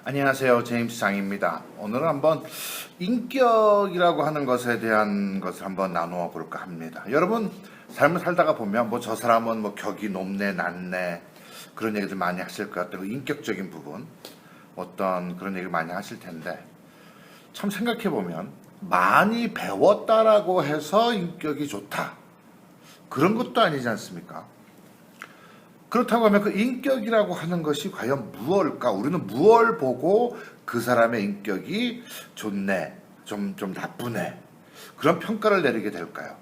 안녕하세요. 제임스 장입니다. 오늘은 한번 인격이라고 하는 것에 대한 것을 한번 나누어 볼까 합니다. 여러분 삶을 살다가 보면 저 사람은 격이 높네 낮네 그런 얘기들 많이 하실 것 같아요. 인격적인 부분 어떤 그런 얘기를 많이 하실 텐데 참 생각해 보면 많이 배웠다라고 해서 인격이 좋다 그런 것도 아니지 않습니까? 그렇다고 하면 그 인격이라고 하는 것이 과연 무엇일까? 우리는 무엇을 보고 그 사람의 인격이 좋네, 좀 나쁘네 그런 평가를 내리게 될까요?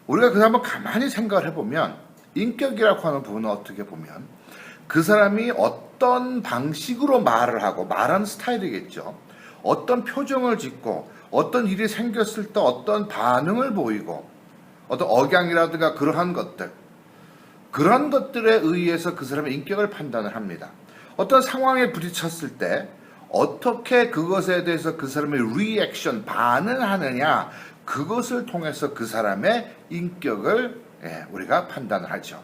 우리가 그래서 한번 가만히 생각을 해보면 인격이라고 하는 부분은 어떻게 보면 그 사람이 어떤 방식으로 말을 하고 말하는 스타일이겠죠. 어떤 표정을 짓고 어떤 일이 생겼을 때 어떤 반응을 보이고 어떤 억양이라든가 그러한 것들 그런 것들에 의해서 그 사람의 인격을 판단을 합니다. 어떤 상황에 부딪혔을 때 어떻게 그것에 대해서 그 사람의 리액션, 반응하느냐 그것을 통해서 그 사람의 인격을 우리가 판단을 하죠.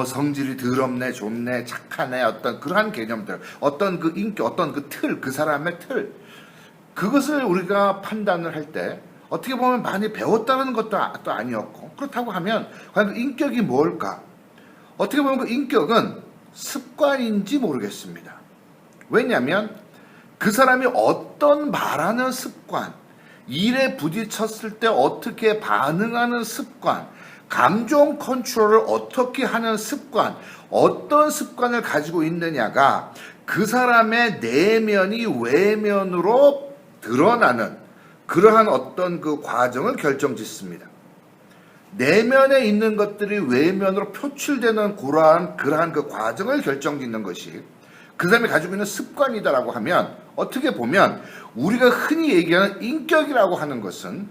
성질이 더럽네, 좋네, 착하네 어떤 그러한 개념들, 어떤 그 인격, 어떤 그 틀, 그 사람의 틀 그것을 우리가 판단을 할 때 어떻게 보면 많이 배웠다는 것도 또 아니었고 그렇다고 하면 과연 그 인격이 뭘까? 어떻게 보면 그 인격은 습관인지 모르겠습니다. 왜냐하면 그 사람이 어떤 말하는 습관, 일에 부딪혔을 때 어떻게 반응하는 습관, 감정 컨트롤을 어떻게 하는 습관, 어떤 습관을 가지고 있느냐가 그 사람의 내면이 외면으로 드러나는 그러한 어떤 그 과정을 결정짓습니다. 내면에 있는 것들이 외면으로 표출되는 그러한 그 과정을 결정짓는 것이 그 사람이 가지고 있는 습관이다라고 하면 어떻게 보면 우리가 흔히 얘기하는 인격이라고 하는 것은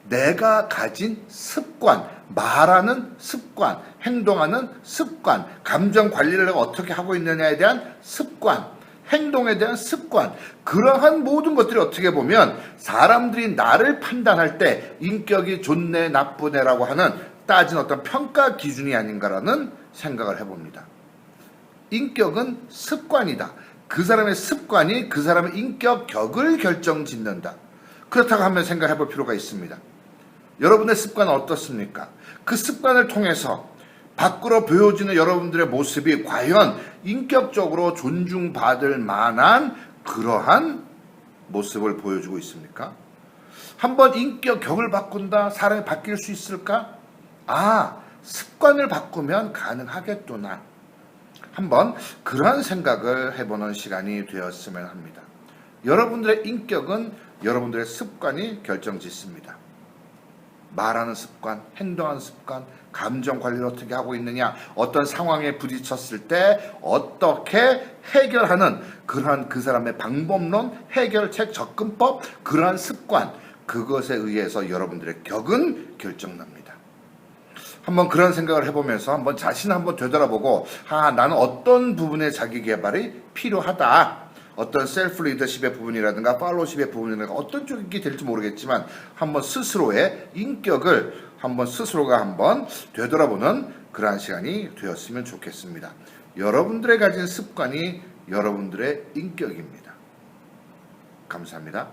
내가 가진 습관, 말하는 습관, 행동하는 습관, 감정 관리를 내가 어떻게 하고 있느냐에 대한 습관, 행동에 대한 습관 그러한 모든 것들이 어떻게 보면 사람들이 나를 판단할 때 인격이 좋네 나쁘네라고 하는 따진 어떤 평가 기준이 아닌가라는 생각을 해봅니다. 인격은 습관이다. 그 사람의 습관이 그 사람의 인격격을 결정짓는다. 그렇다고 하면 생각해 볼 필요가 있습니다. 여러분의 습관은 어떻습니까? 그 습관을 통해서 밖으로 보여지는 여러분들의 모습이 과연 인격적으로 존중받을 만한 그러한 모습을 보여주고 있습니까? 한번 인격격을 바꾼다? 사람이 바뀔 수 있을까? 습관을 바꾸면 가능하겠구나. 한번 그런 생각을 해보는 시간이 되었으면 합니다. 여러분들의 인격은 여러분들의 습관이 결정짓습니다. 말하는 습관, 행동하는 습관, 감정 관리를 어떻게 하고 있느냐, 어떤 상황에 부딪혔을 때 어떻게 해결하는 그러한 그 사람의 방법론, 해결책, 접근법, 그러한 습관, 그것에 의해서 여러분들의 격은 결정납니다. 한번 그런 생각을 해보면서 한번 자신을 한번 되돌아보고 나는 어떤 부분의 자기 개발이 필요하다. 어떤 셀프 리더십의 부분이라든가 팔로우십의 부분이라든가 어떤 쪽이 될지 모르겠지만 한번 스스로의 인격을 한번 스스로가 한번 되돌아보는 그러한 시간이 되었으면 좋겠습니다. 여러분들의 가진 습관이 여러분들의 인격입니다. 감사합니다.